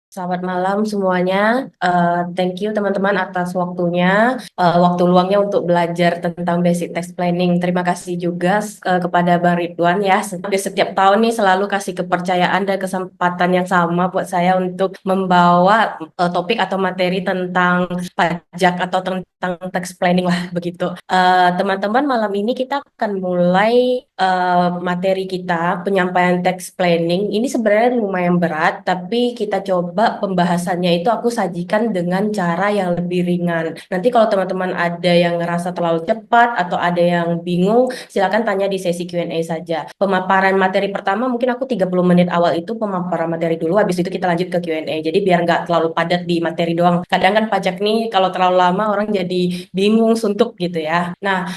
Selamat malam semuanya. Thank you teman-teman atas waktunya, waktu luangnya untuk belajar tentang basic tax planning. Terima kasih juga kepada Bang Ridwan ya. Setiap tahun nih selalu kasih kepercayaan dan kesempatan yang sama buat saya untuk membawa topik atau materi tentang pajak atau tentang tax planning lah begitu. Teman-teman, malam ini kita akan mulai materi kita penyampaian tax planning. Ini sebenarnya lumayan berat, tapi kita coba pembahasannya itu aku sajikan dengan cara yang lebih ringan. Nanti kalau teman-teman ada yang ngerasa terlalu cepat atau ada yang bingung, silakan tanya di sesi Q&A saja. Pemaparan materi pertama mungkin aku 30 menit awal itu pemaparan materi dulu, habis itu kita lanjut ke Q&A. Jadi biar nggak terlalu padat di materi doang. Kadang kan pajak nih kalau terlalu lama orang jadi bingung, suntuk gitu ya. Nah,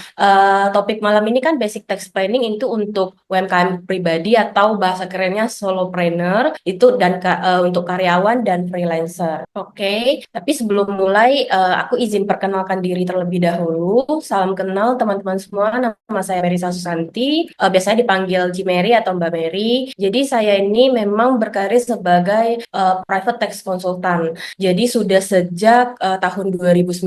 topik malam ini kan basic tax planning itu untuk UMKM pribadi atau bahasa kerennya solopreneur itu dan untuk karyawan dan freelancer. Oke, tapi sebelum mulai aku izin perkenalkan diri terlebih dahulu. Salam kenal teman-teman semua. Nama saya Merisa Susanti. Biasanya dipanggil Cimeri atau Mbak Mary. Jadi saya ini memang berkarir sebagai private tax consultant. Jadi sudah sejak tahun 2019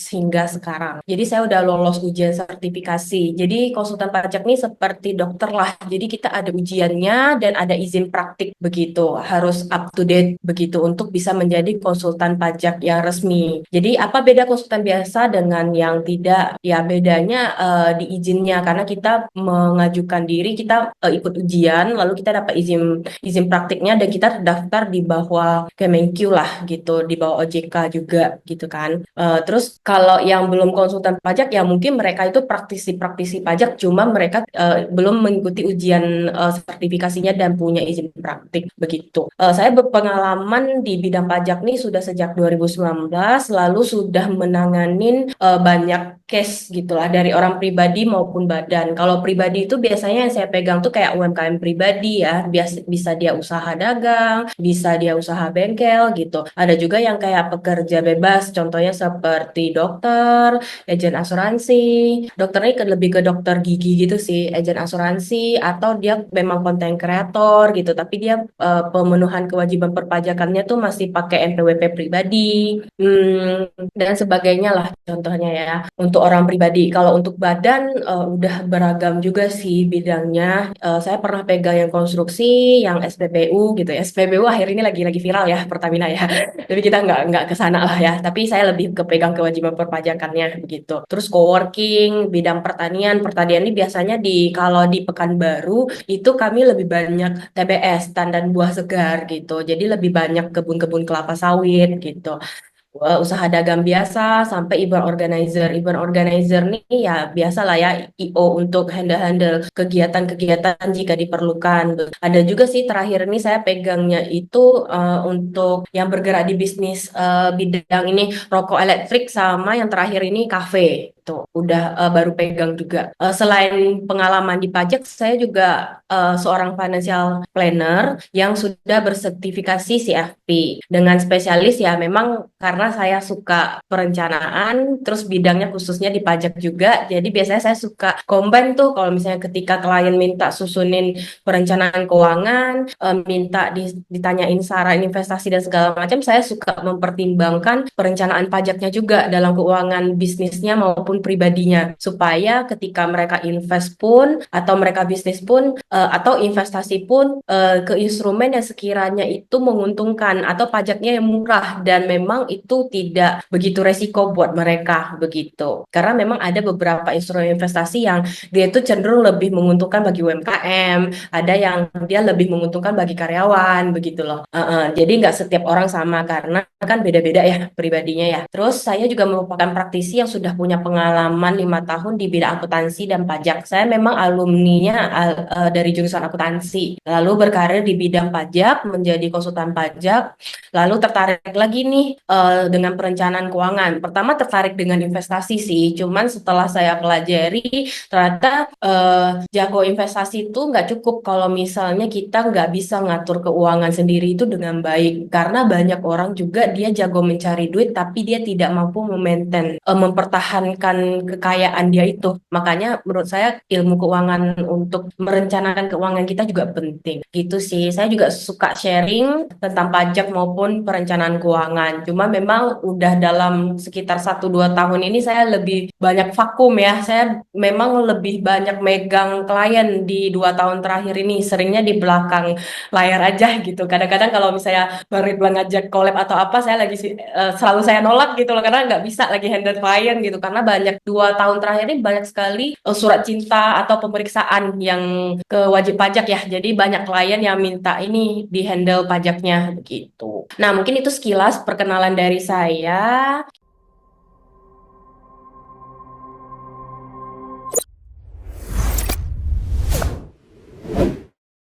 hingga sekarang. Jadi saya udah lolos ujian sertifikasi. Jadi konsultan pajak nih seperti dokter lah. Jadi kita ada ujiannya dan ada izin praktik begitu. Harus up to date begitu untuk bisa menjadi konsultan pajak yang resmi. Jadi apa beda konsultan biasa dengan yang tidak? Ya bedanya di izinnya karena kita mengajukan diri, kita ikut ujian, lalu kita dapat izin izin praktiknya dan kita terdaftar di bawah Kemenkyu lah gitu, di bawah OJK juga gitu kan. Terus kalau yang belum konsultan pajak ya mungkin mereka itu praktisi-praktisi pajak, cuma mereka belum mengikuti ujian sertifikasinya dan punya izin praktik begitu. Saya berpengalaman di bidang pajak nih sudah sejak 2019, lalu sudah menanganin banyak case gitulah dari orang pribadi maupun badan. Kalau pribadi itu biasanya yang saya pegang tuh kayak UMKM pribadi ya, bisa dia usaha dagang, bisa dia usaha bengkel gitu. Ada juga yang kayak pekerja bebas, contohnya seperti dokter, agen asuransi. Dokternya lebih ke dokter gigi gitu sih, agen asuransi, atau dia memang konten kreator gitu, tapi dia pemenuhan kewajiban perpajakannya tuh masih pakai NPWP pribadi, dan sebagainya lah contohnya ya. Untuk orang pribadi, kalau untuk badan udah beragam juga sih bidangnya. Saya pernah pegang yang konstruksi, yang SPBU gitu ya. SPBU akhir ini lagi viral ya Pertamina ya. Tapi kita nggak ke sana lah ya. Tapi saya lebih kepegang kewajiban perpajakannya begitu. Terus coworking, bidang pertanian. Pertanian ini biasanya kalau di Pekanbaru itu kami lebih banyak TBS, tandan buah segar gitu. Jadi lebih banyak kebun-kebun kelapa sawit gitu. Usaha dagang biasa sampai event organizer. Event organizer nih ya biasa lah ya, IO untuk handle-handle kegiatan-kegiatan jika diperlukan. Ada juga sih terakhir ini saya pegangnya itu untuk yang bergerak di bisnis bidang ini rokok elektrik, sama yang terakhir ini kafe. Tuh, udah baru pegang juga. Selain pengalaman di pajak, saya juga seorang financial planner yang sudah bersertifikasi CFP dengan spesialis ya memang karena saya suka perencanaan, terus bidangnya khususnya di pajak juga. Jadi biasanya saya suka combine tuh kalau misalnya ketika klien minta susunin perencanaan keuangan, minta ditanyain saran investasi dan segala macam, saya suka mempertimbangkan perencanaan pajaknya juga dalam keuangan bisnisnya maupun pribadinya supaya ketika mereka invest pun atau mereka bisnis pun atau investasi pun ke instrumen yang sekiranya itu menguntungkan atau pajaknya yang murah dan memang itu tidak begitu resiko buat mereka begitu. Karena memang ada beberapa instrumen investasi yang dia itu cenderung lebih menguntungkan bagi UMKM, ada yang dia lebih menguntungkan bagi karyawan begitu loh. Jadi nggak setiap orang sama karena kan beda-beda ya pribadinya ya. Terus saya juga merupakan praktisi yang sudah punya pengalaman 5 tahun di bidang akuntansi dan pajak. Saya memang alumninya dari jurusan akuntansi, lalu berkarir di bidang pajak menjadi konsultan pajak, lalu tertarik lagi nih dengan perencanaan keuangan. Pertama tertarik dengan investasi sih, cuman setelah saya pelajari ternyata jago investasi itu nggak cukup kalau misalnya kita nggak bisa ngatur keuangan sendiri itu dengan baik, karena banyak orang juga dia jago mencari duit tapi dia tidak mampu mempertahankan menyelamatkan kekayaan dia itu. Makanya menurut saya ilmu keuangan untuk merencanakan keuangan kita juga penting. Gitu sih. Saya juga suka sharing tentang pajak maupun perencanaan keuangan. Cuma memang udah dalam sekitar 1-2 tahun ini saya lebih banyak vakum ya. Saya memang lebih banyak megang klien di 2 tahun terakhir ini. Seringnya di belakang layar aja gitu. Kadang-kadang kalau misalnya Bang Ridwan ngajak collab atau apa, saya lagi selalu saya nolak gitu loh karena nggak bisa lagi handle klien gitu karena banyak 2 tahun terakhir ini banyak sekali surat cinta atau pemeriksaan yang ke wajib pajak ya. Jadi banyak klien yang minta ini di handle pajaknya begitu. Nah, mungkin itu sekilas perkenalan dari saya.